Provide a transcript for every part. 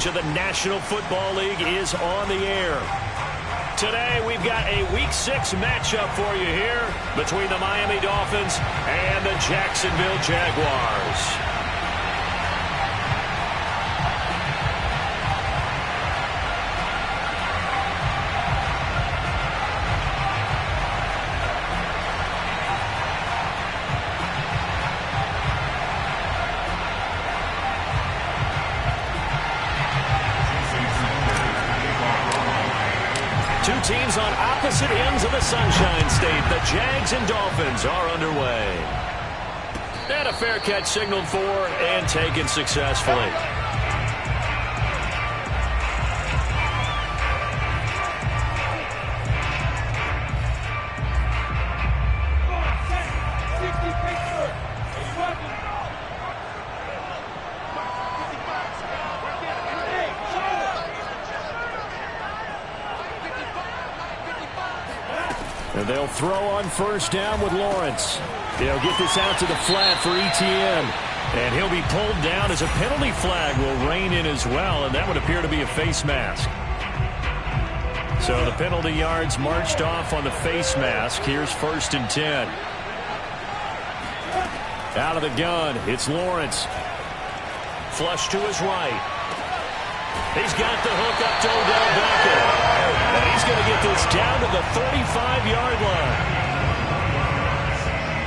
coverage of the National Football League is on the air. Today, we've got a Week 6 matchup for you here between the Miami Dolphins and the Jacksonville Jaguars. Two teams on opposite ends of the Sunshine State. The Jags and Dolphins are underway. And a fair catch signaled for and taken successfully. And they'll throw on first down with Lawrence. They'll get this out to the flat for ETN. And he'll be pulled down as a penalty flag will rein in as well. And that would appear to be a face mask. So the penalty yards marched off on the face mask. Here's 1st and 10. Out of the gun, it's Lawrence. Flush to his right. He's got the hook up to Odell Beckham. And he's going to get this down to the 35-yard line.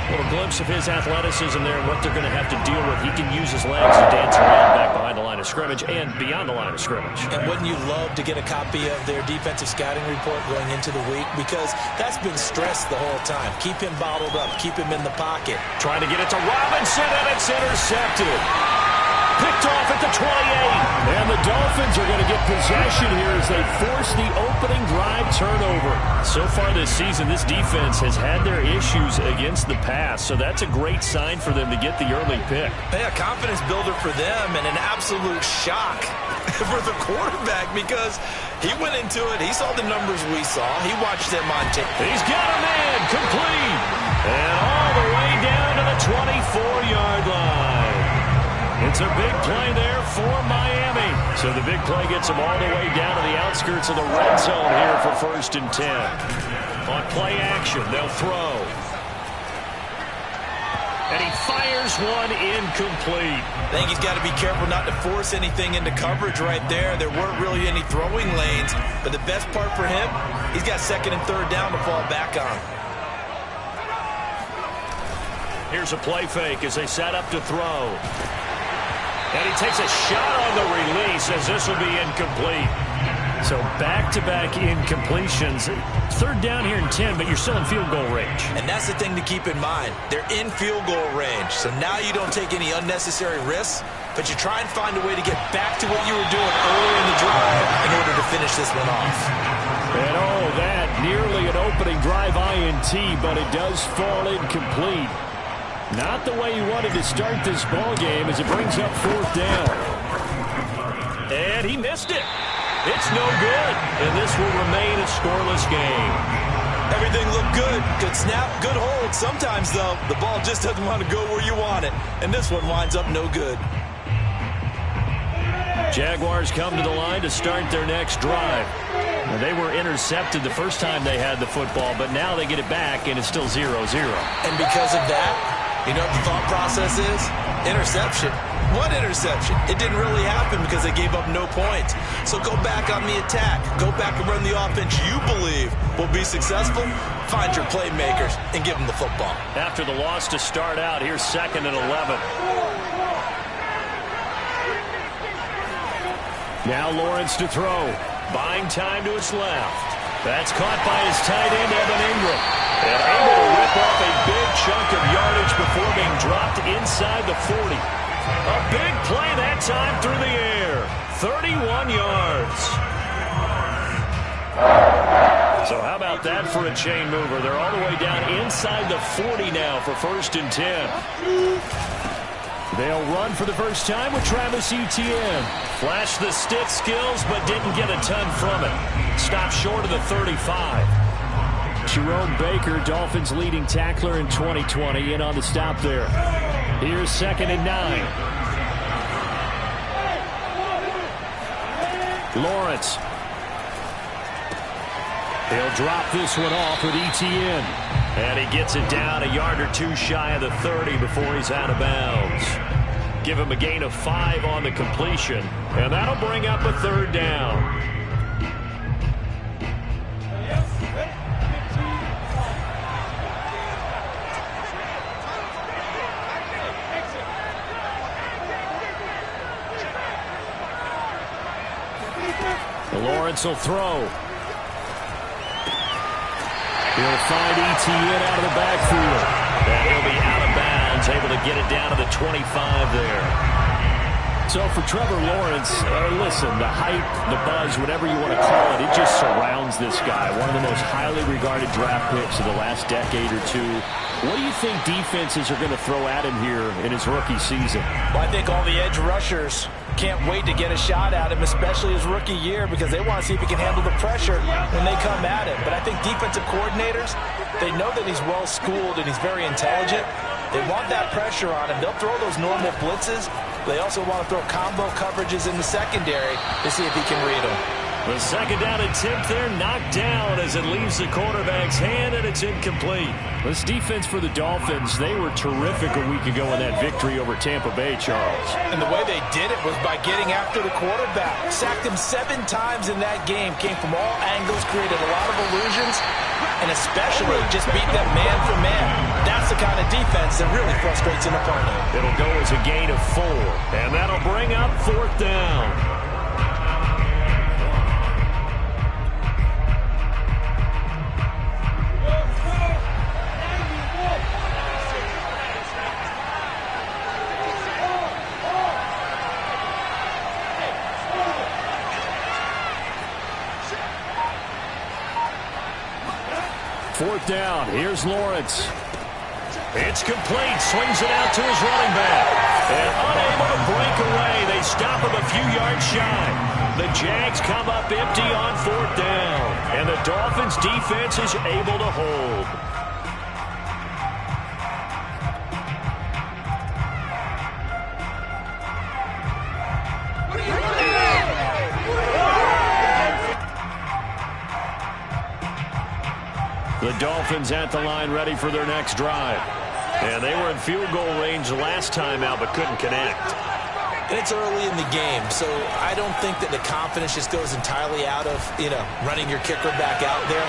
A little glimpse of his athleticism there and what they're going to have to deal with. He can use his legs to dance around back behind the line of scrimmage and beyond the line of scrimmage. And wouldn't you love to get a copy of their defensive scouting report going into the week? Because that's been stressed the whole time. Keep him bottled up. Keep him in the pocket. Trying to get it to Robinson, and it's intercepted. Picked off at the 28. And the Dolphins are going to get possession here as they force the opening drive turnover. So far this season, this defense has had their issues against the pass. So that's a great sign for them to get the early pick. Yeah, confidence builder for them and an absolute shock for the quarterback because he went into it. He saw the numbers we saw. He watched them on tape. He's got a man complete. And all the way down to the 24-yard line. It's a big play there for Miami. So the big play gets them all the way down to the outskirts of the red zone here for 1st and 10. On play action, they'll throw. And he fires one incomplete. I think he's got to be careful not to force anything into coverage right there. There weren't really any throwing lanes. But the best part for him, he's got 2nd and 3rd down to fall back on. Here's a play fake as they set up to throw. And he takes a shot on the release as this will be incomplete. So back-to-back incompletions. 3rd down here and 10, but you're still in field goal range. And that's the thing to keep in mind. They're in field goal range. So now you don't take any unnecessary risks, but you try and find a way to get back to what you were doing earlier in the drive in order to finish this one off. And oh, that nearly an opening drive INT, but it does fall incomplete. Not the way you wanted to start this ball game as it brings up 4th down. And he missed it. It's no good. And this will remain a scoreless game. Everything looked good. Good snap, good hold. Sometimes, though, the ball just doesn't want to go where you want it. And this one winds up no good. Jaguars come to the line to start their next drive. Now, they were intercepted the first time they had the football, but now they get it back, and it's still 0-0. And because of that, you know what the thought process is? Interception. What interception? It didn't really happen because they gave up no points. So go back on the attack. Go back and run the offense you believe will be successful. Find your playmakers and give them the football. After the loss to start out, here's 2nd and 11. Now Lawrence to throw. Buying time to his left. That's caught by his tight end, Evan Ingram. And able to rip off a big chunk of yardage before being dropped inside the 40. A big play that time through the air. 31 yards. So how about that for a chain mover? They're all the way down inside the 40 now for 1st and 10. They'll run for the first time with Travis Etienne. Flashed the stick skills, but didn't get a ton from it. Stopped short of the 35. Jerome Baker, Dolphins leading tackler in 2020, in on the stop there. Here's 2nd and 9. Lawrence. He'll drop this one off with Etienne. And he gets it down a yard or two shy of the 30 before he's out of bounds. Give him a gain of 5 on the completion. And that'll bring up a third down. Lawrence will throw. He'll find Etienne out of the backfield. And he'll be out of bounds, able to get it down to the 25 there. So for Trevor Lawrence, listen, the hype, the buzz, whatever you want to call it, it just surrounds this guy. One of the most highly regarded draft picks of the last decade or two. What do you think defenses are going to throw at him here in his rookie season? Well, I think all the edge rushers can't wait to get a shot at him, especially his rookie year, because they want to see if he can handle the pressure when they come at him. But I think defensive coordinators, they know that he's well-schooled and he's very intelligent. They want that pressure on him. They'll throw those normal blitzes. They also want to throw combo coverages in the secondary to see if he can read them. The second down attempt there knocked down as it leaves the quarterback's hand, and it's incomplete. This defense for the Dolphins, they were terrific a week ago in that victory over Tampa Bay, Charles. And the way they did it was by getting after the quarterback. Sacked him 7 times in that game. Came from all angles, created a lot of illusions, and especially just beat them man for man. That's the kind of defense that really frustrates an opponent. It'll go as a gain of 4, and that'll bring up 4th down. Fourth down. Here's Lawrence. It's complete. Swings it out to his running back. And unable to break away. They stop him a few yards shy. The Jags come up empty on 4th down. And the Dolphins defense is able to hold. The Dolphins at the line ready for their next drive. And they were in field goal range last time out but couldn't connect. And it's early in the game, so I don't think that the confidence just goes entirely out of, running your kicker back out there.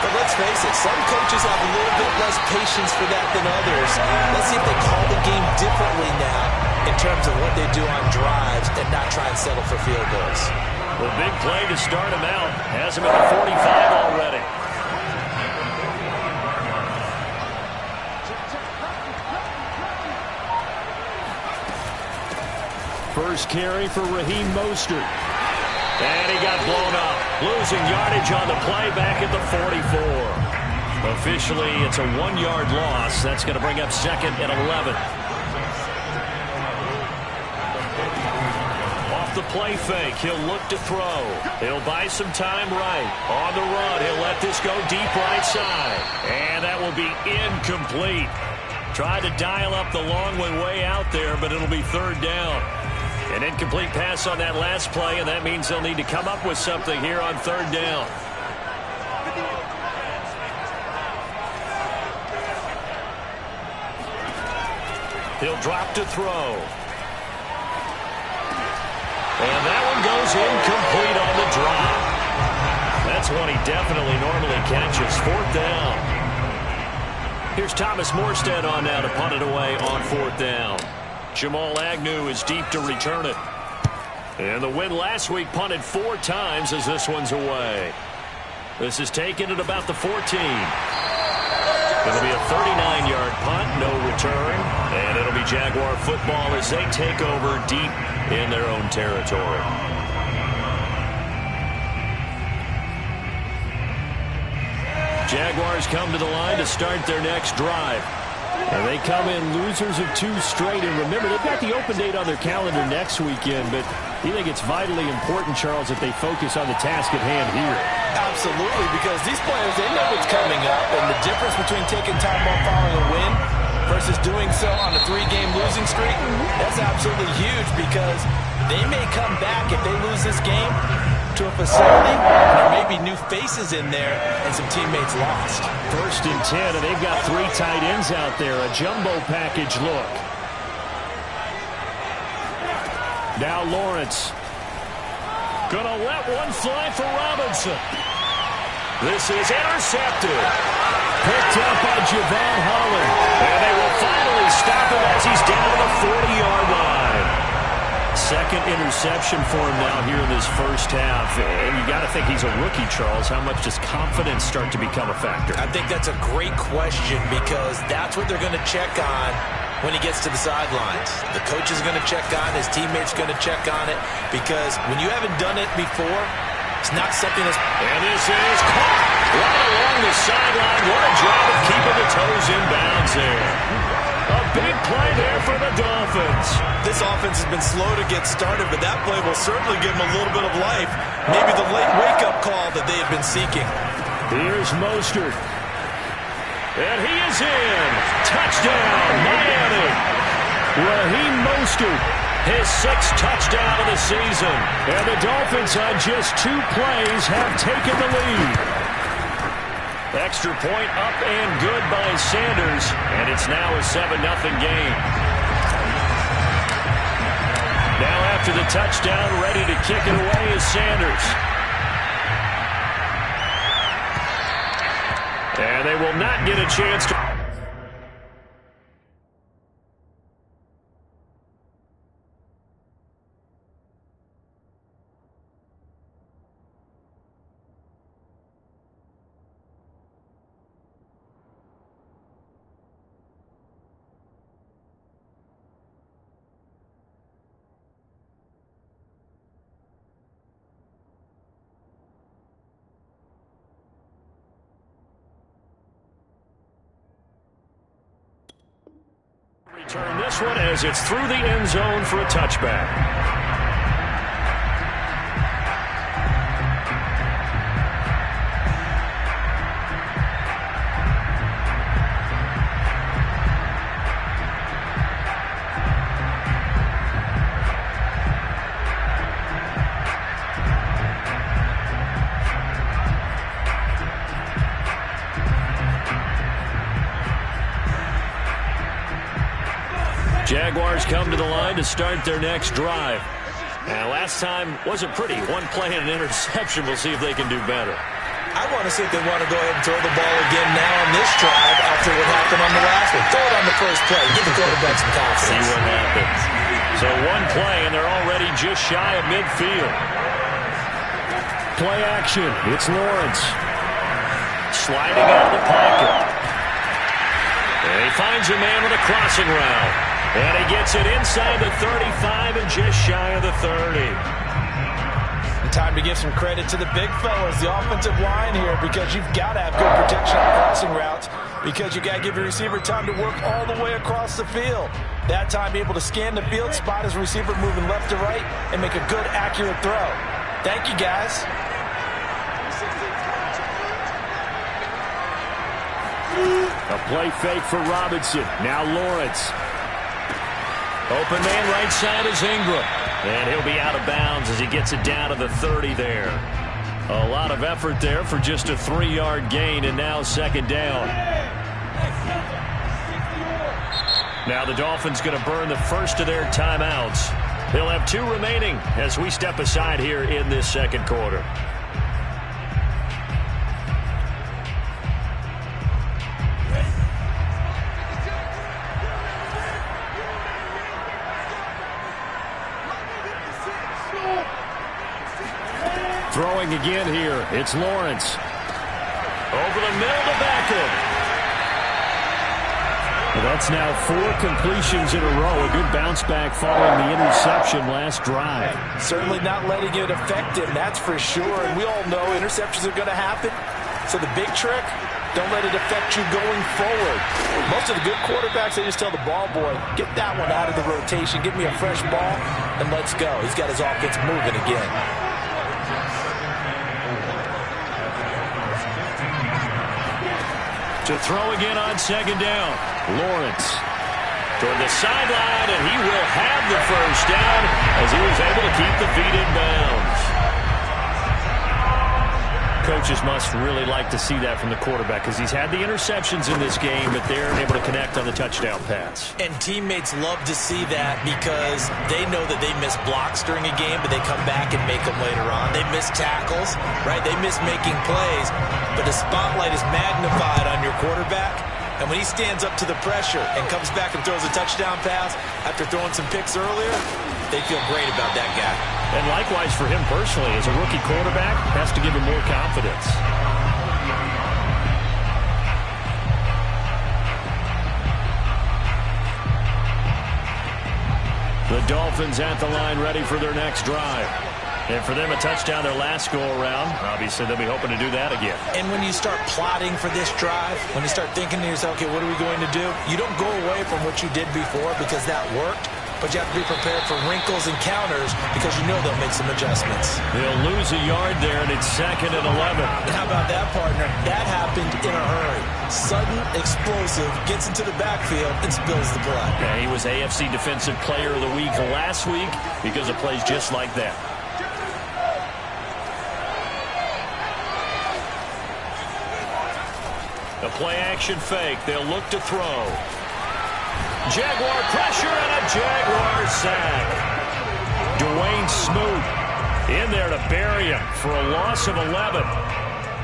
But let's face it, some coaches have a little bit less patience for that than others. Let's see if they call the game differently now in terms of what they do on drives and not try and settle for field goals. The big play to start him out has him at the 45 already. First carry for Raheem Mostert. And he got blown up. Losing yardage on the play back at the 44. Officially, it's a 1-yard loss. That's going to bring up 2nd and 11. Off the play fake, he'll look to throw. He'll buy some time right. On the run, he'll let this go deep right side. And that will be incomplete. Tried to dial up the long one way out there, but it'll be 3rd down. An incomplete pass on that last play, and that means they'll need to come up with something here on 3rd down. He'll drop to throw. And that one goes incomplete on the drop. That's one he definitely normally catches. 4th down. Here's Thomas Morstead on now to punt it away on 4th down. Jamal Agnew is deep to return it. And the win last week punted 4 times as this one's away. This is taken at about the 14. It'll be a 39-yard punt, no return. And it'll be Jaguar football as they take over deep in their own territory. Jaguars come to the line to start their next drive. And they come in losers of 2 straight. And remember, they've got the open date on their calendar next weekend. But you think it's vitally important, Charles, that they focus on the task at hand here? Absolutely, because these players, they know what's coming up. And the difference between taking time off following a win versus doing so on a 3-game losing streak, that's absolutely huge because they may come back if they lose this game. to a facility, and there may be new faces in there and some teammates lost. 1st and 10, and they've got 3 tight ends out there. A jumbo package look. Now Lawrence. Gonna let one fly for Robinson. This is intercepted. Picked up by Javon Holland. And they will finally stop him as he's down to the 40-yard line. 2nd interception for him now here in this first half. And you got to think he's a rookie, Charles. How much does confidence start to become a factor? I think that's a great question because that's what they're going to check on when he gets to the sidelines. The coach is going to check on it. His teammates are going to check on it because when you haven't done it before, it's not something that's... And this is caught right along the sideline. What a job of keeping the toes in bounds there. A big play there for the Dolphins. This offense has been slow to get started, but that play will certainly give them a little bit of life. Maybe the late wake-up call that they have been seeking. Here's Mostert. And he is in. Touchdown, Miami. Raheem Mostert, his 6th touchdown of the season. And the Dolphins on just 2 plays have taken the lead. Extra point up and good by Sanders. And it's now a 7-0 game. Now after the touchdown, ready to kick it away is Sanders. And they will not get a chance to... Return this one as it's through the end zone for a touchback. Jaguars come to the line to start their next drive. Now, last time wasn't pretty. 1 play and an interception. We'll see if they can do better. I want to see if they want to go ahead and throw the ball again now on this drive after what happened on the last one. Throw it on the first play. Give the quarterback some confidence. See what happens. So 1 play, and they're already just shy of midfield. Play action. It's Lawrence. Sliding out of the pocket. And he finds a man with a crossing route. And he gets it inside the 35 and just shy of the 30. And time to give some credit to the big fellas, the offensive line here, because you've got to have good protection on crossing routes because you got to give your receiver time to work all the way across the field. That time, be able to scan the field, spot his receiver moving left to right, and make a good, accurate throw. Thank you, guys. A play fake for Robinson. Now Lawrence. Open man right side is Ingram. And he'll be out of bounds as he gets it down to the 30 there. A lot of effort there for just a 3-yard gain, and now 2nd down. Now the Dolphins going to burn the first of their timeouts. They'll have 2 remaining as we step aside here in this 2nd quarter. Throwing again here, it's Lawrence. Over the middle to Beckham. Well, that's now 4 completions in a row. A good bounce back following the interception last drive. Certainly not letting it affect him, that's for sure. And we all know interceptions are going to happen. So the big trick, don't let it affect you going forward. Most of the good quarterbacks, they just tell the ball boy, get that one out of the rotation, give me a fresh ball, and let's go. He's got his offense moving again. To throw again on 2nd down. Lawrence toward the sideline, and he will have the first down as he was able to keep the feet in bounds. Coaches must really like to see that from the quarterback because he's had the interceptions in this game, but they're able to connect on the touchdown pass. And teammates love to see that because they know that they miss blocks during a game, but they come back and make them later on. They miss tackles, right? They miss making plays, but the spotlight is magnified on your quarterback. And when he stands up to the pressure and comes back and throws a touchdown pass after throwing some picks earlier, they feel great about that guy. And likewise for him personally, as a rookie quarterback, has to give him more confidence. The Dolphins at the line ready for their next drive. And for them, a touchdown their last go-around. Obviously, they'll be hoping to do that again. And when you start plotting for this drive, when you start thinking to yourself, okay, what are we going to do? You don't go away from what you did before because that worked. But you have to be prepared for wrinkles and counters because you know they'll make some adjustments. They'll lose a yard there, and it's 2nd and 11. And how about that, partner? That happened in a hurry. Sudden, explosive, gets into the backfield, and spills the blood. Yeah, he was AFC Defensive Player of the Week last week because of plays just like that. A play-action fake. They'll look to throw. Jaguar pressure and a Jaguar sack. Dwayne Smoot in there to bury him for a loss of 11.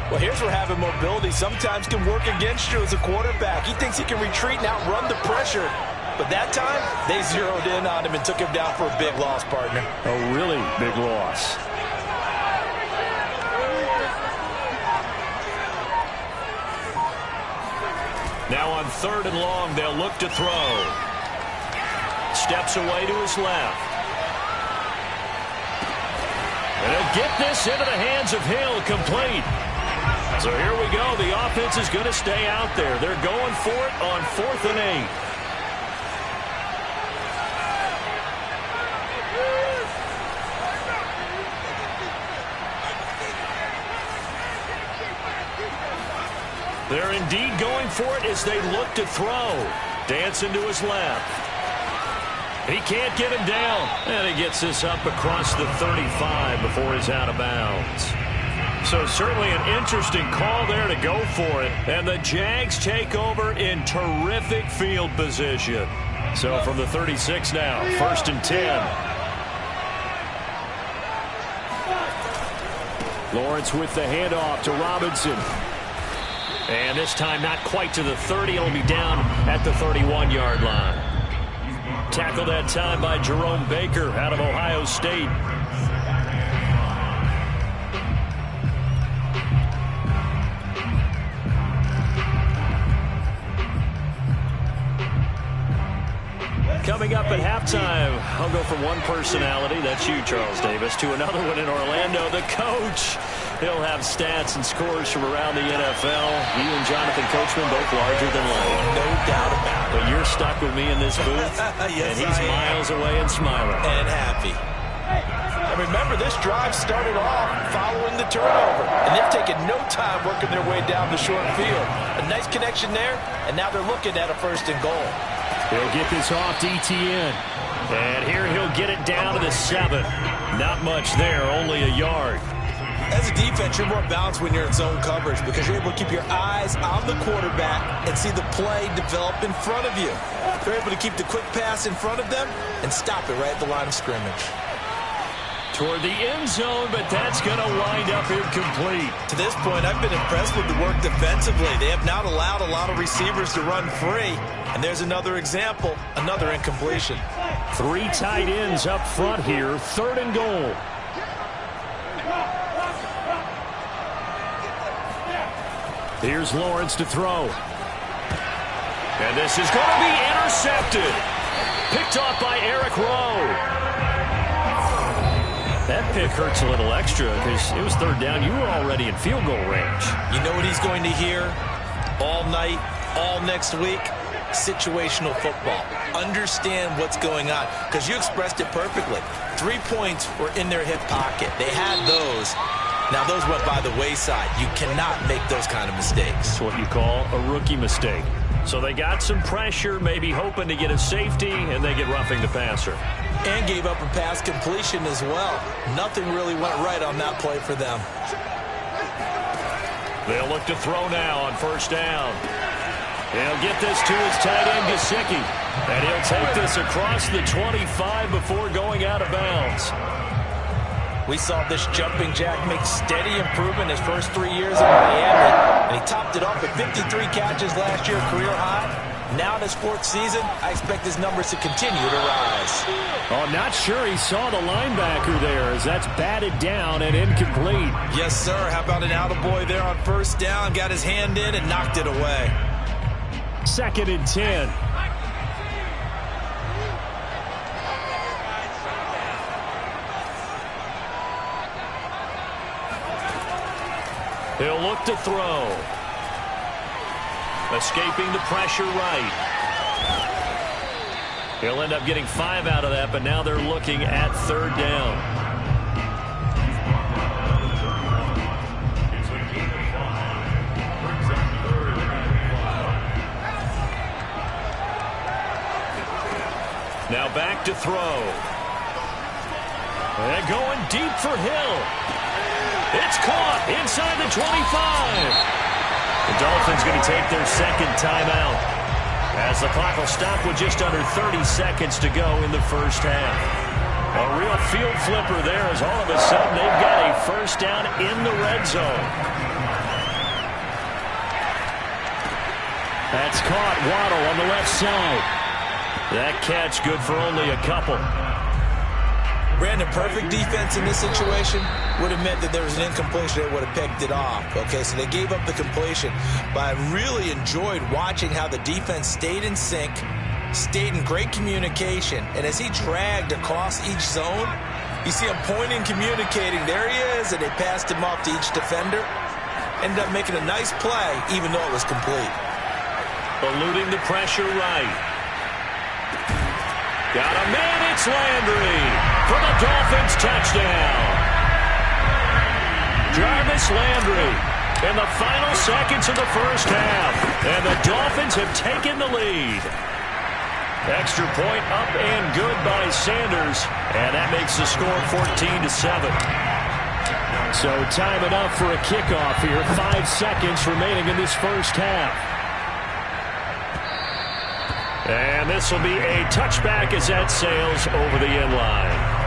Well, here's where having mobility sometimes can work against you as a quarterback. He thinks he can retreat and outrun the pressure. But that time, they zeroed in on him and took him down for a big loss, partner. A really big loss. Now on 3rd and long, they'll look to throw. Steps away to his left. And he'll get this into the hands of Hill, complete. So here we go. The offense is going to stay out there. They're going for it on 4th and 8. They're indeed going for it as they look to throw. Dancing to his left. He can't get him down. And he gets this up across the 35 before he's out of bounds. So certainly an interesting call there to go for it. And the Jags take over in terrific field position. So from the 36 now, 1st and 10. Lawrence with the handoff to Robinson. And this time not quite to the 30. It'll be down at the 31-yard line. Tackled that time by Jerome Baker out of Ohio State. Coming up at halftime, I'll go from one personality, that's you, Charles Davis, to another one in Orlando, the coach. He'll have stats and scores from around the NFL. You and Jonathan Coachman both larger than life. No doubt about it. But you're stuck with me in this booth, yes, and he's miles away and smiling. And happy. And remember, this drive started off following the turnover. And they've taken no time working their way down the short field. A nice connection there, and now they're looking at a 1st and goal. He'll get this off to ETN. And here he'll get it down to the 7. Not much there, only a yard. As a defense, you're more balanced when you're in zone coverage because you're able to keep your eyes on the quarterback and see the play develop in front of you. They're able to keep the quick pass in front of them and stop it right at the line of scrimmage. Toward the end zone, but that's going to wind up incomplete. To this point, I've been impressed with the work defensively. They have not allowed a lot of receivers to run free. And there's another example, another incompletion. 3 tight ends up front here, 3rd and goal. Here's Lawrence to throw. And this is going to be intercepted. Picked off by Eric Rowe. That pick hurts a little extra because it was 3rd down. You were already in field goal range. You know what he's going to hear all night, all next week? Situational football. Understand what's going on because you expressed it perfectly. 3 points were in their hip pocket. They had those. Now, those went by the wayside. You cannot make those kind of mistakes. It's what you call a rookie mistake. So they got some pressure, maybe hoping to get a safety, and they get roughing the passer. And gave up a pass completion as well. Nothing really went right on that play for them. They'll look to throw now on first down. He'll get this to his tight end, Gesicki. And he'll take this across the 25 before going out of bounds. We saw this jumping jack make steady improvement his first 3 years in Miami. And he topped it off with 53 catches last year, career high. Now in his 4th season, I expect his numbers to continue to rise. Oh, not sure he saw the linebacker there as that's batted down and incomplete. Yes, sir. How about an attaboy there on first down? Got his hand in and knocked it away. 2nd and 10. He'll look to throw. Escaping the pressure right. He'll end up getting 5 out of that, but now they're looking at 3rd down. Now back to throw. And going deep for Hill. It's caught inside the 25. The Dolphins going to take their 2nd timeout as the clock will stop with just under 30 seconds to go in the first half. A real field flipper there as all of a sudden they've got a first down in the red zone. That's caught. Waddle on the left side. That catch good for only a couple. Brandon, perfect defense in this situation would have meant that there was an incompletion that would have picked it off. Okay, so they gave up the completion. But I really enjoyed watching how the defense stayed in sync, stayed in great communication. And as he dragged across each zone, you see him pointing, communicating. There he is, and they passed him off to each defender. Ended up making a nice play, even though it was complete. Eluding the pressure right. Got a man, it's Landry for the Dolphins touchdown. Jarvis Landry in the final seconds of the first half. And the Dolphins have taken the lead. Extra point up and good by Sanders. And that makes the score 14-7. So time enough for a kickoff here. 5 seconds remaining in this first half. And this will be a touchback as that sails over the end line.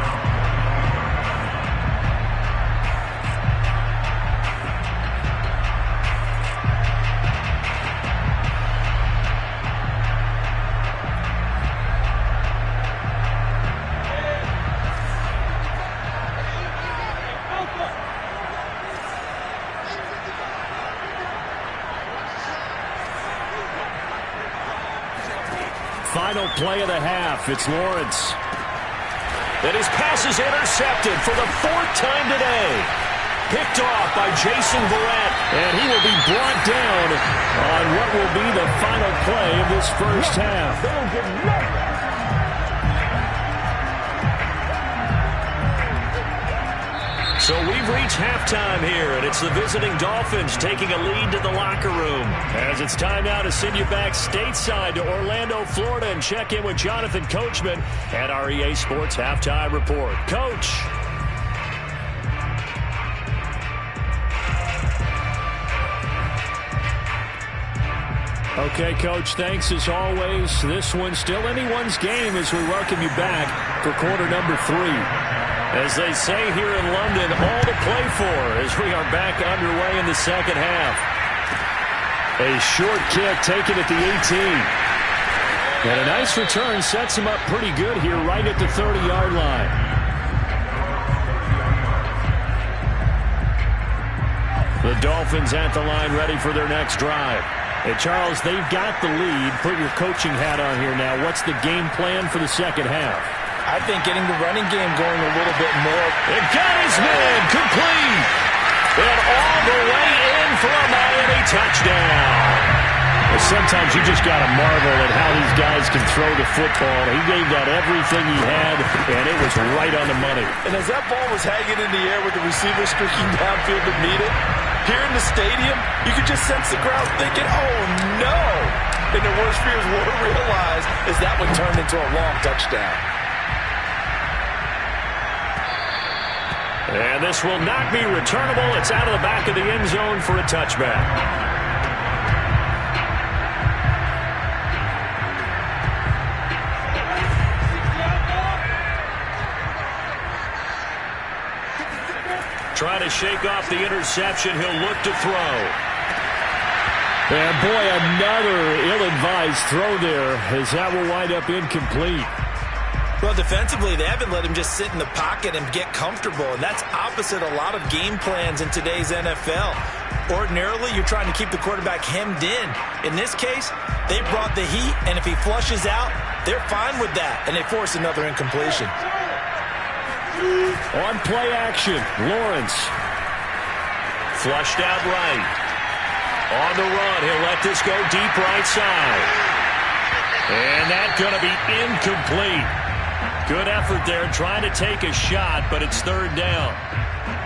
Final play of the half. It's Lawrence. And his pass is intercepted for the 4th time today. Picked off by Jason Verrett. And he will be brought down on what will be the final play of this first half. So we've reached halftime here, and it's the visiting Dolphins taking a lead to the locker room. As it's time now to send you back stateside to Orlando, Florida, and check in with Jonathan Coachman at our EA Sports Halftime Report. Coach. Okay, Coach, thanks as always. This one's still anyone's game as we welcome you back for quarter number 3. As they say here in London, all to play for as we are back underway in the second half. A short kick taken at the 18. And a nice return sets him up pretty good here right at the 30-yard line. The Dolphins at the line ready for their next drive. Hey, Charles, they've got the lead. Put your coaching hat on here now. What's the game plan for the second half? I think getting the running game going a little bit more. It got his man complete. And all the way in for a Miami touchdown. Well, sometimes you just got to marvel at how these guys can throw the football. He gave that everything he had, and it was right on the money. And as that ball was hanging in the air with the receiver streaking downfield to meet it, here in the stadium, you could just sense the crowd thinking, oh, no. And their worst fears were realized as that one turned into a long touchdown. And this will not be returnable. It's out of the back of the end zone for a touchback. Trying to shake off the interception. He'll look to throw. And boy, another ill-advised throw there, as that will wind up incomplete. Well, defensively, they haven't let him just sit in the pocket and get comfortable, and that's opposite a lot of game plans in today's NFL. Ordinarily, you're trying to keep the quarterback hemmed in. In this case, they brought the heat, and if he flushes out, they're fine with that, and they force another incompletion. On play action, Lawrence. Flushed out right. On the run, he'll let this go deep right side. And that's going to be incomplete. Good effort there, trying to take a shot, but it's third down.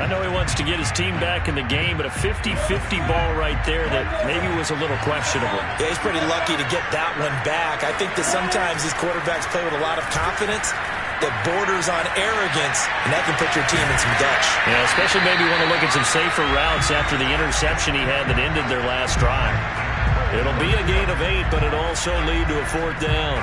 I know he wants to get his team back in the game, but a 50-50 ball right there that maybe was a little questionable. Yeah, he's pretty lucky to get that one back. I think that sometimes these quarterbacks play with a lot of confidence that borders on arrogance, and that can put your team in some Dutch. Yeah, especially maybe want to look at some safer routes after the interception he had that ended their last drive. It'll be a gain of 8, but it'll also lead to a fourth down.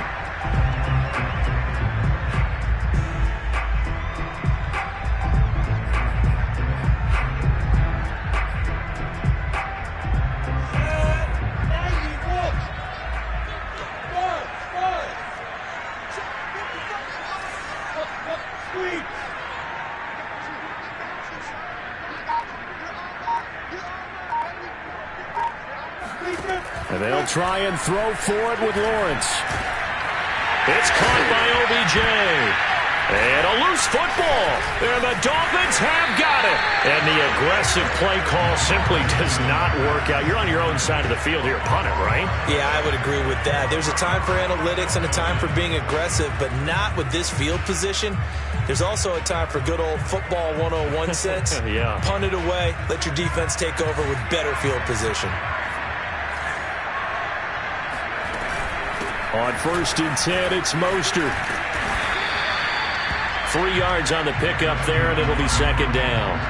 And they'll try and throw for it with Lawrence. It's caught by OBJ. And a loose football. And the Dolphins have got it. And the aggressive play call simply does not work out. You're on your own side of the field here. Punt it, right? Yeah, I would agree with that. There's a time for analytics and a time for being aggressive, but not with this field position. There's also a time for good old football 101 sense. Yeah. Punt it away. Let your defense take over with better field position. On 1st and 10, it's Mostert. 3 yards on the pickup there, and it'll be second down.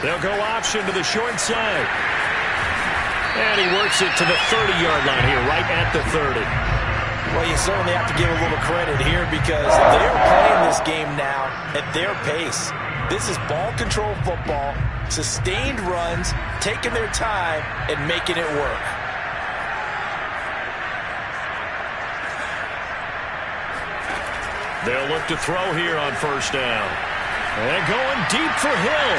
They'll go option to the short side. And he works it to the 30-yard line here, right at the 30. Well, you certainly have to give a little credit here because they're playing this game now at their pace. This is ball control football, sustained runs, taking their time, and making it work. They'll look to throw here on first down. And going deep for Hill.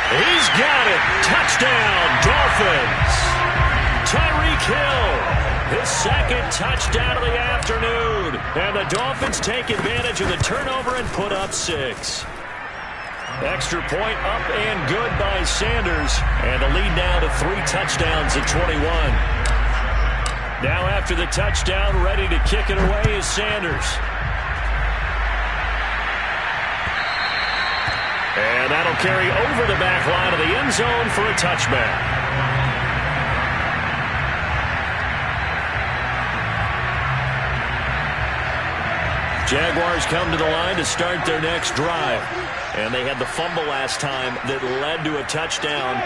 He's got it. Touchdown, Dolphins. Tyreek Hill, his second touchdown of the afternoon. And the Dolphins take advantage of the turnover and put up 6. Extra point up and good by Sanders. And the lead now to 3 touchdowns at 21. Now after the touchdown, ready to kick it away is Sanders. And that'll carry over the back line of the end zone for a touchback. Jaguars come to the line to start their next drive. And they had the fumble last time that led to a touchdown.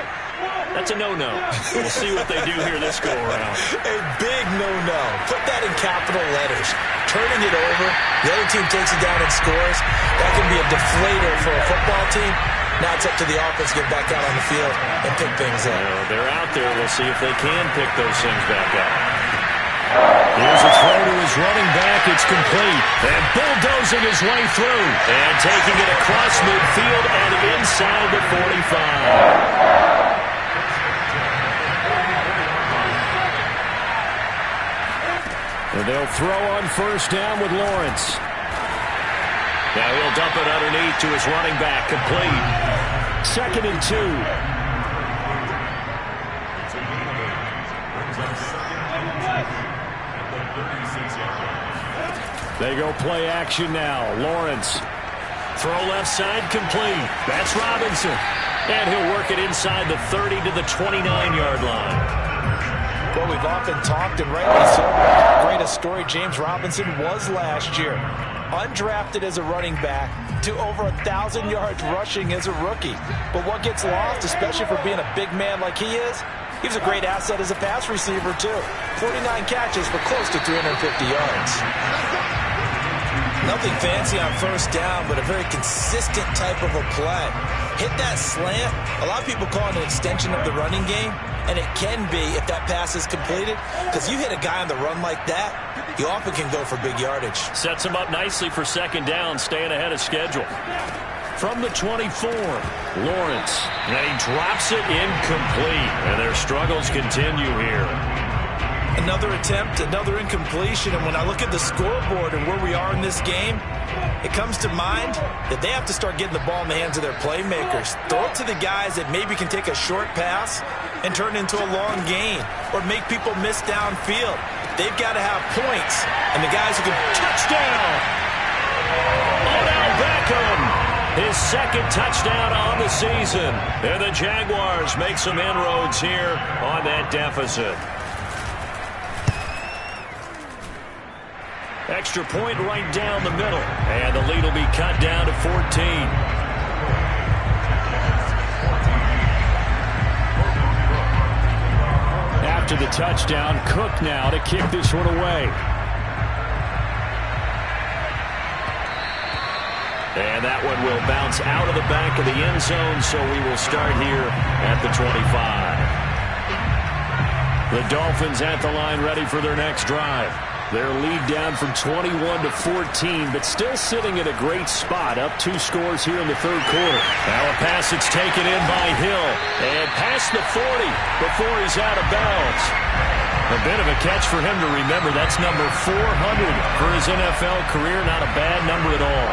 That's a no-no. We'll see what they do here this go-around. A big no-no. Put that in capital letters. Turning it over, the other team takes it down and scores. That can be a deflator for a football team. Now it's up to the offense to get back out on the field and pick things up. They're out there. We'll see if they can pick those things back up. Here's a throw to his running back. It's complete. And bulldozing his way through. And taking it across midfield and inside the 45. And they'll throw on first down with Lawrence. Now he'll dump it underneath to his running back. Complete. 2nd and 2. They go play action now. Lawrence. Throw left side complete. That's Robinson. And he'll work it inside the 30 to the 29-yard line. Well, we've often talked, and rightly so, how great a story James Robinson was last year. Undrafted as a running back to over 1,000 yards rushing as a rookie. But what gets lost, especially for being a big man like he is, he was a great asset as a pass receiver, too. 49 catches for close to 350 yards. Nothing fancy on first down, but a very consistent type of a play. Hit that slant. A lot of people call it an extension of the running game, and it can be if that pass is completed, because you hit a guy on the run like that, you often can go for big yardage. Sets him up nicely for second down, staying ahead of schedule. From the 24, Lawrence. And he drops it incomplete, and their struggles continue here. Another attempt, another incompletion, and when I look at the scoreboard and where we are in this game, it comes to mind that they have to start getting the ball in the hands of their playmakers. Throw it to the guys that maybe can take a short pass and turn it into a long gain or make people miss downfield. They've got to have points, and the guys who can touchdown. Odell Beckham, his second touchdown on the season. And the Jaguars make some inroads here on that deficit. Extra point right down the middle. And the lead will be cut down to 14. After the touchdown, Cook now to kick this one away. And that one will bounce out of the back of the end zone, so we will start here at the 25. The Dolphins at the line ready for their next drive. Their lead down from 21 to 14, but still sitting in a great spot, up 2 scores here in the third quarter. Now a pass that's taken in by Hill, and past the 40 before he's out of bounds. A bit of a catch for him to remember. That's number 400 for his NFL career. Not a bad number at all.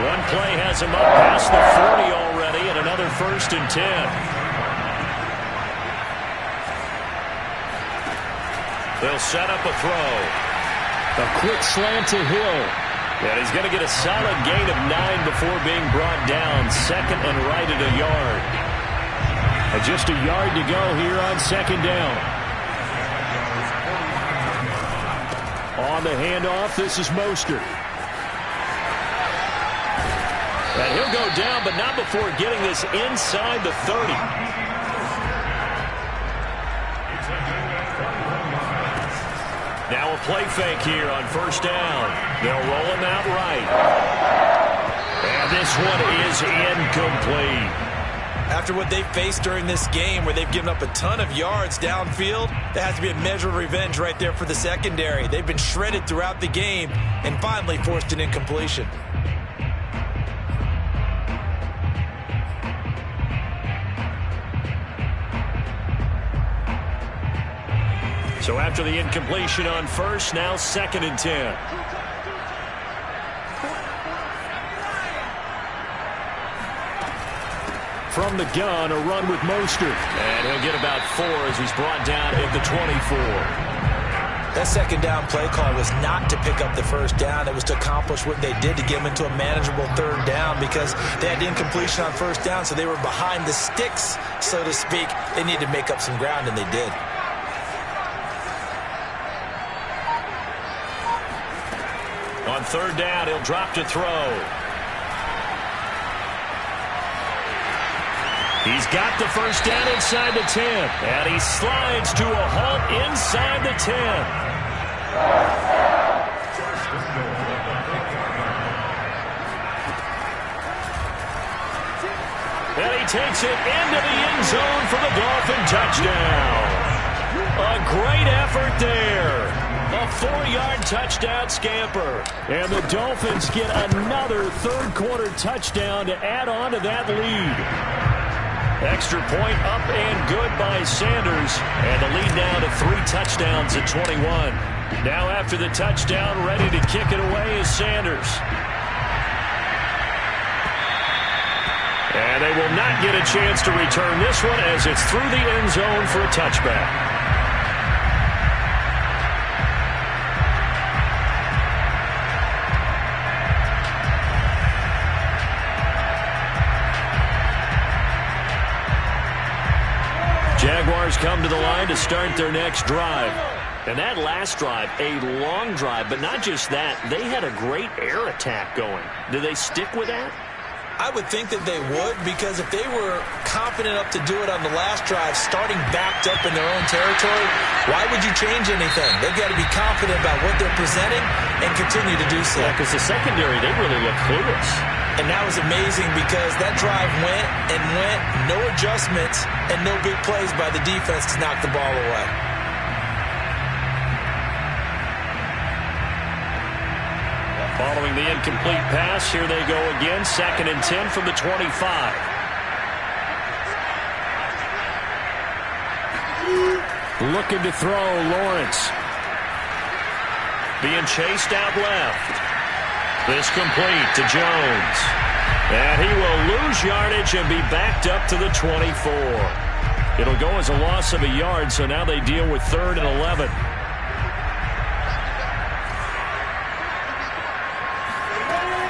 One play has him up past the 40 already, and another 1st and 10. They'll set up a throw. A quick slant to Hill. And he's going to get a solid gain of 9 before being brought down. Second and right at a yard. And just a yard to go here on second down. On the handoff, this is Mostert. And he'll go down, but not before getting this inside the 30. Now a play fake here on first down. They'll roll him out right. And this one is incomplete. After what they've faced during this game where they've given up a ton of yards downfield, that has to be a measure of revenge right there for the secondary. They've been shredded throughout the game and finally forced an incompletion. So after the incompletion on first, now 2nd and 10. From the gun, a run with Mostert. And he'll get about 4 as he's brought down at the 24. That second down play call was not to pick up the first down. It was to accomplish what they did to get them into a manageable third down because they had the incompletion on first down, so they were behind the sticks, so to speak. They needed to make up some ground, and they did. On third down, he'll drop to throw. He's got the first down inside the 10. And he slides to a halt inside the 10. And he takes it into the end zone for the Dolphin touchdown. A great effort there. A 4-yard touchdown scamper. And the Dolphins get another third-quarter touchdown to add on to that lead. Extra point up and good by Sanders. And the lead now to 3 touchdowns at 21. Now after the touchdown, ready to kick it away is Sanders. And they will not get a chance to return this one as it's through the end zone for a touchback. Jaguars come to the line to start their next drive. And that last drive, a long drive, but not just that. They had a great air attack going. Do they stick with that? I would think that they would, because if they were confident enough to do it on the last drive, starting backed up in their own territory, why would you change anything? They've got to be confident about what they're presenting and continue to do so. Yeah, because the secondary, they really look clueless. And that was amazing because that drive went and went, no adjustments, and no big plays by the defense to knock the ball away. Following the incomplete pass, here they go again. 2nd and 10 from the 25. Looking to throw, Lawrence. Being chased out left. This complete to Jones. And he will lose yardage and be backed up to the 24. It'll go as a loss of a yard, so now they deal with 3rd and 11.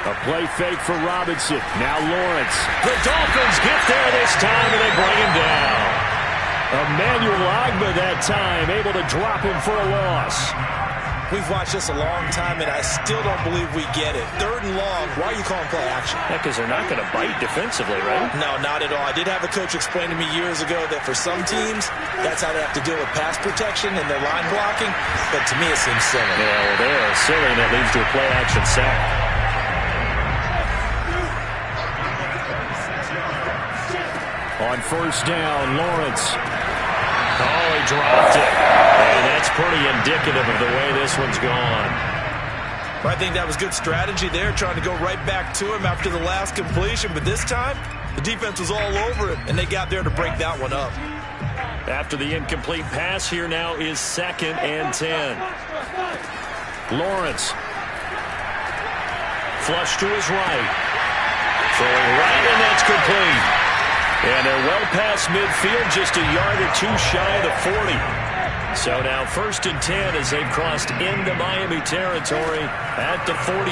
A play fake for Robinson. Now Lawrence. The Dolphins get there this time, and they bring him down. Emmanuel Ogbah that time, able to drop him for a loss. We've watched this a long time, and I still don't believe we get it. 3rd and long, why are you calling play action? Yeah, because they're not going to bite defensively, right? No, not at all. I did have a coach explain to me years ago that for some teams, that's how they have to deal with pass protection and their line blocking, but to me it seems silly. Yeah, well, they are silly, and it leads to a play action sack. On 1st down, Lawrence. Oh, he dropped it. And that's pretty indicative of the way this one's gone. I think that was good strategy there, trying to go right back to him after the last completion. But this time, the defense was all over it, and they got there to break that one up. After the incomplete pass, here now is 2nd and 10. Lawrence. Flush to his right. Throwing right, and that's complete. And they're well past midfield, just a yard or two shy of the 40. So now 1st and 10 as they've crossed into Miami territory at the 41.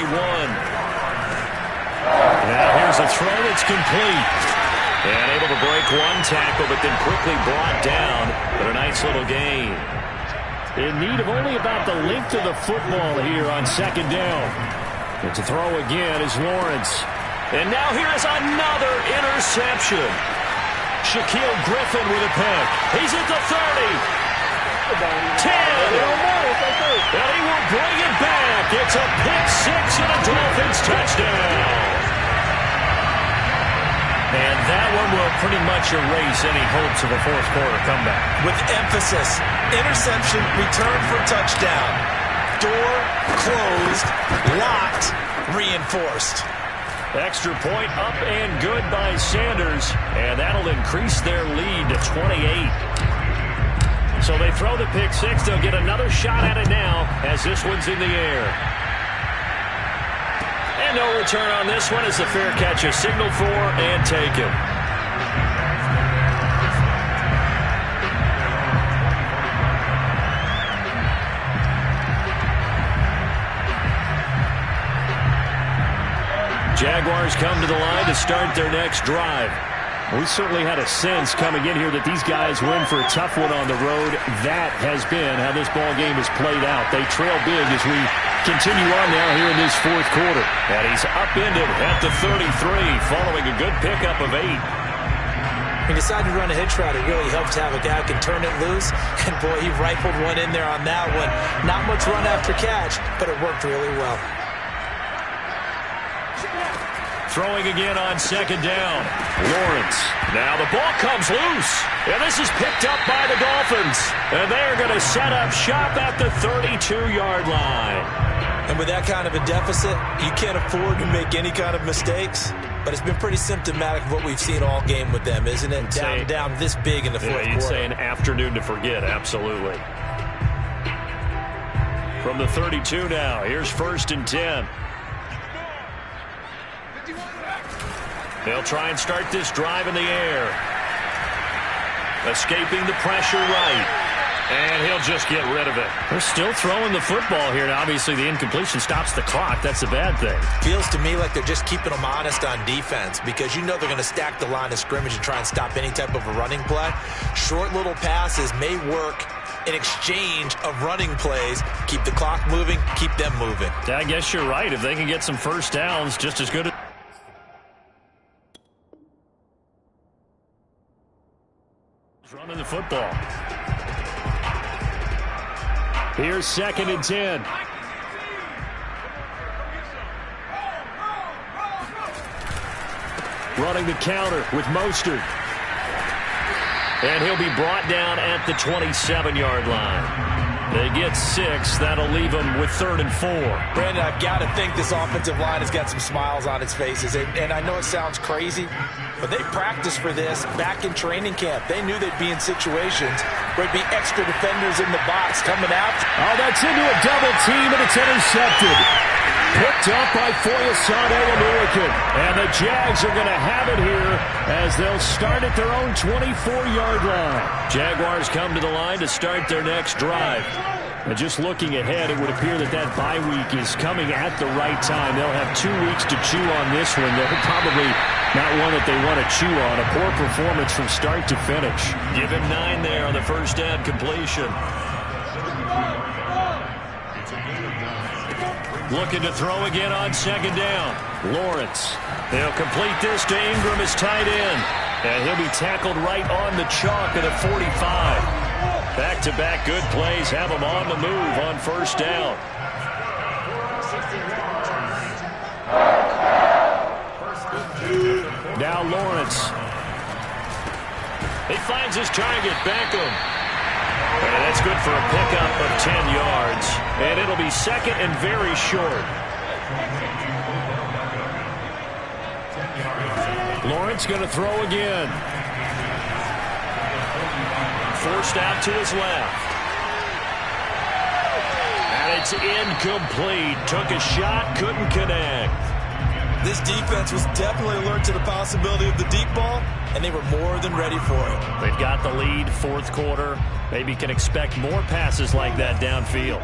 Now here's a throw that's complete. And able to break one tackle, but then quickly brought down. But a nice little gain. In need of only about the length of the football here on 2nd down. And to throw again is Lawrence. And now here's another interception. Shaquille Griffin with a pick. He's at the 30. 10. And he will bring it back. It's a pick 6 and a Dolphins touchdown. And that one will pretty much erase any hopes of a 4th quarter comeback. With emphasis, interception, return for touchdown. Door closed, locked, reinforced. Extra point up and good by Sanders, and that'll increase their lead to 28. So they throw the pick 6. They'll get another shot at it now as this one's in the air. And no return on this one as the fair catch is signaled for and taken. Jaguars come to the line to start their next drive. We certainly had a sense coming in here that these guys were in for a tough one on the road. That has been how this ball game has played out. They trail big as we continue on now here in this 4th quarter. And he's upended at the 33 following a good pickup of 8. He decided to run a hitch route. It really helps to have a guy who can turn it loose. And, boy, he rifled one in there on that one. Not much run after catch, but it worked really well. Throwing again on 2nd down. Lawrence. Now the ball comes loose. And this is picked up by the Dolphins. And they're going to set up shop at the 32-yard line. And with that kind of a deficit, you can't afford to make any kind of mistakes. But it's been pretty symptomatic of what we've seen all game with them, isn't it? Down this big in the 4th quarter. You'd say an afternoon to forget, absolutely. From the 32 now, here's 1st and 10. They'll try and start this drive in the air. Escaping the pressure right. And he'll just get rid of it. They're still throwing the football here. Now, obviously, the incompletion stops the clock. That's a bad thing. Feels to me like they're just keeping them honest on defense because you know they're going to stack the line of scrimmage and try and stop any type of a running play. Short little passes may work in exchange of running plays. Keep the clock moving, keep them moving. I guess you're right. If they can get some first downs, just as good as... running the football. Here's 2nd and 10. Running the counter with Mostert. And he'll be brought down at the 27-yard line. They get 6. That'll leave them with 3rd and 4. Brandon, I've got to think this offensive line has got some smiles on its faces. And I know it sounds crazy, but they practiced for this back in training camp. They knew they'd be in situations where it'd be extra defenders in the box coming out. Oh, that's into a double team, and it's intercepted. Picked up by Foyesade and Milliken. And the Jags are going to have it here as they'll start at their own 24-yard line. Jaguars come to the line to start their next drive. And just looking ahead, it would appear that that bye week is coming at the right time. They'll have 2 weeks to chew on this one. They're probably not one that they want to chew on. A poor performance from start to finish. Give him 9 there on the first down completion. Looking to throw again on 2nd down. Lawrence. They'll complete this to Ingram as tight end. And he'll be tackled right on the chalk of the 45. Back-to-back good plays have him on the move on first down. Now Lawrence. He finds his target, Beckham. And that's good for a pickup of 10 yards. And it'll be 2nd and very short. Lawrence going to throw again. Forced out to his left. And it's incomplete. Took a shot, couldn't connect. This defense was definitely alert to the possibility of the deep ball, and they were more than ready for it. They've got the lead, 4th quarter. Maybe can expect more passes like that downfield.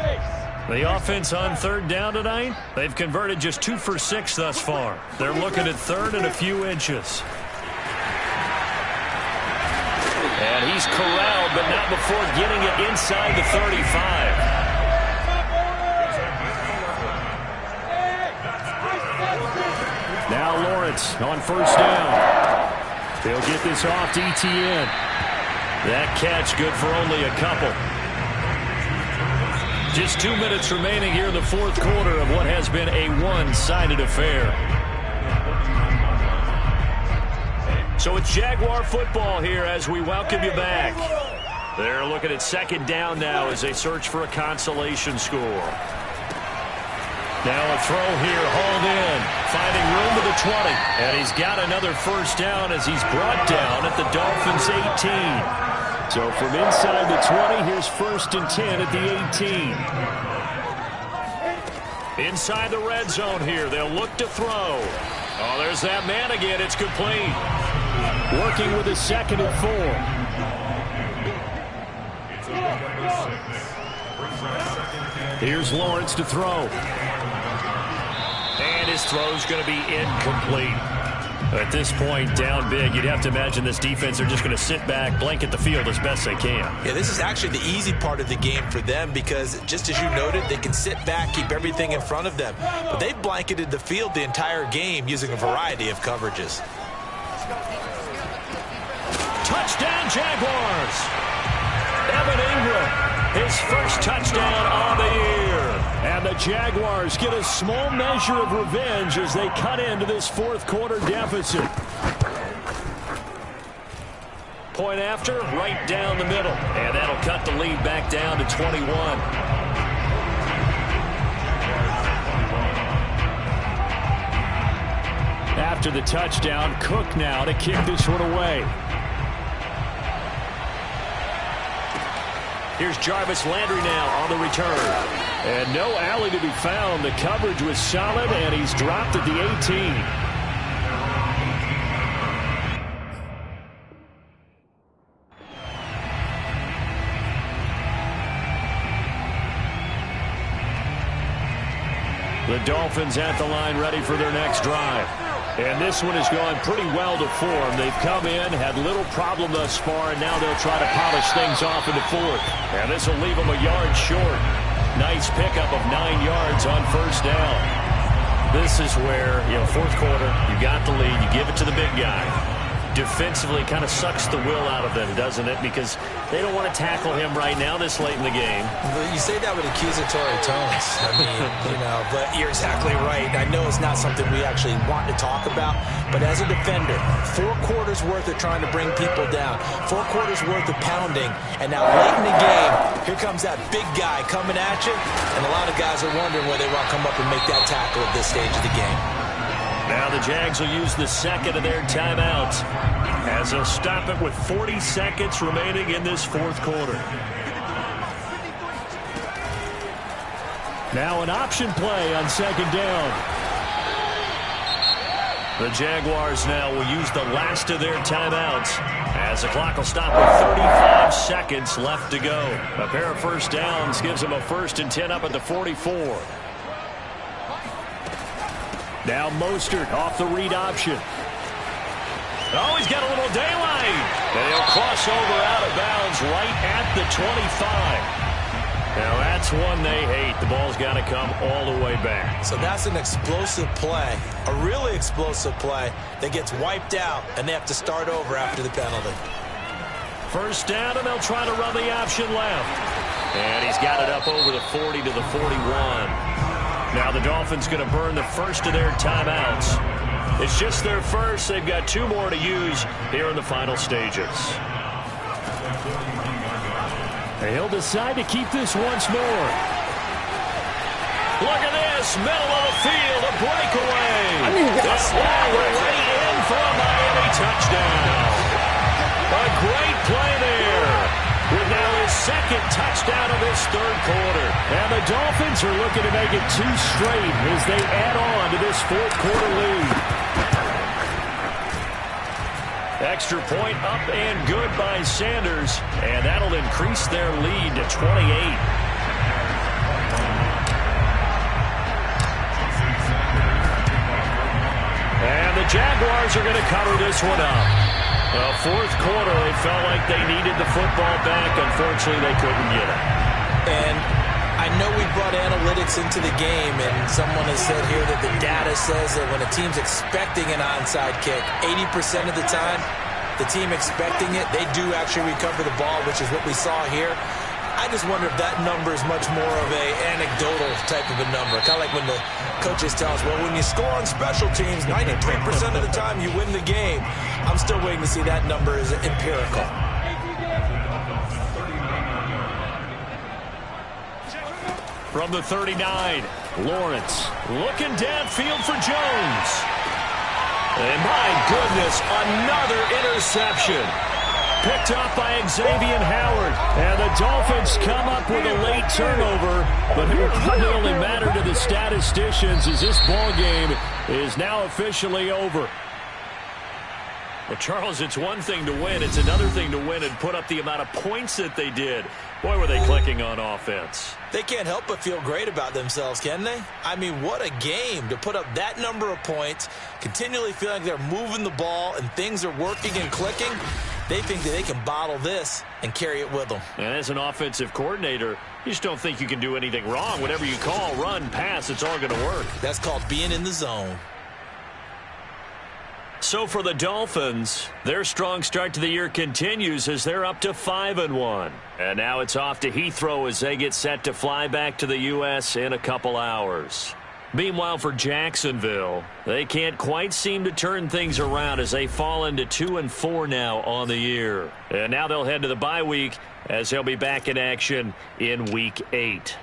The offense on 3rd down tonight, they've converted just 2 for 6 thus far. They're looking at 3rd and a few inches. And he's corralled, but not before getting it inside the 35. Now Lawrence on first down. They'll get this off to ETN. That catch good for only a couple. Just 2 minutes remaining here in the 4th quarter of what has been a one-sided affair. So it's Jaguar football here as we welcome you back. They're looking at 2nd down now as they search for a consolation score. Now a throw here, hauled in, finding room to the 20. And he's got another first down as he's brought down at the Dolphins' 18. So from inside the 20, here's 1st and 10 at the 18. Inside the red zone here, they'll look to throw. Oh, there's that man again. It's complete. Working with a 2nd and 4. Here's Lawrence to throw. And his throw's going to be incomplete. At this point, down big, you'd have to imagine this defense are just going to sit back, blanket the field as best they can. Yeah, this is actually the easy part of the game for them because, just as you noted, they can sit back, keep everything in front of them. But they've blanketed the field the entire game using a variety of coverages. Touchdown, Jaguars! Evan Ingram, his first touchdown on the year. And the Jaguars get a small measure of revenge as they cut into this 4th quarter deficit. Point after, right down the middle. And that'll cut the lead back down to 21. After the touchdown, Cook now to kick this one away. Here's Jarvis Landry now on the return. And no alley to be found. The coverage was solid, and he's dropped at the 18. The Dolphins at the line ready for their next drive. And this one has gone pretty well to form. They've come in, had little problem thus far, and now they'll try to polish things off into fourth. And this will leave them a yard short. Nice pickup of 9 yards on first down. This is where, fourth quarter, you got the lead, you give it to the big guy. Defensively kind of sucks the will out of them, doesn't it? Because they don't want to tackle him right now this late in the game. You say that with accusatory tones. I mean, but you're exactly right. I know it's not something we actually want to talk about, but as a defender, 4 quarters worth of trying to bring people down, 4 quarters worth of pounding, and now late in the game, here comes that big guy coming at you, and a lot of guys are wondering where they want to come up and make that tackle at this stage of the game. Now the Jags will use the second of their timeouts as they'll stop it with 40 seconds remaining in this fourth quarter. Now an option play on second down. The Jaguars now will use the last of their timeouts as the clock will stop with 35 seconds left to go. A pair of first downs gives them a 1st and 10 up at the 44. Now Mostert off the read option. Oh, he's got a little daylight. And he'll cross over out of bounds right at the 25. Now that's one they hate. The ball's got to come all the way back. So that's an explosive play, a really explosive play that gets wiped out, and they have to start over after the penalty. First down, and they'll try to run the option left. And he's got it up over the 40 to the 41. Now the Dolphins going to burn the first of their timeouts. It's just their first. They've got 2 more to use here in the final stages. And he'll decide to keep this once more. Look at this, middle of the field, a breakaway. This ball way in for a Miami touchdown. A great play there. With now his second touchdown of this third quarter. And the Dolphins are looking to make it 2 straight as they add on to this fourth quarter lead. Extra point up and good by Sanders. And that'll increase their lead to 28. And the Jaguars are going to cover this one up. Well, fourth quarter, they felt like they needed the football back. Unfortunately, they couldn't get it. And I know we brought analytics into the game, and someone has said here that the data says that when a team's expecting an onside kick, 80% of the time, the team expecting it, they do actually recover the ball, which is what we saw here. I just wonder if that number is much more of a anecdotal type of a number. Kind of like when the coaches tell us, well, when you score on special teams, 93% of the time you win the game. I'm still waiting to see that number is empirical. From the 39, Lawrence looking downfield for Jones. And my goodness, another interception. Picked up by Xavier Howard. And the Dolphins come up with a late turnover. But it will probably only matter to the statisticians as this ball game is now officially over. Well, Charles, it's one thing to win. It's another thing to win and put up the amount of points that they did. Boy, were they clicking on offense. They can't help but feel great about themselves, can they? I mean, what a game to put up that number of points, continually feel like they're moving the ball and things are working and clicking. They think that they can bottle this and carry it with them. And as an offensive coordinator, you just don't think you can do anything wrong. Whatever you call, run, pass, it's all going to work. That's called being in the zone. So for the Dolphins, their strong start to the year continues as they're up to 5-1. And now it's off to Heathrow as they get set to fly back to the U.S. in a couple hours. Meanwhile, for Jacksonville, they can't quite seem to turn things around as they fall into 2-4 now on the year. And now they'll head to the bye week as they'll be back in action in Week 8.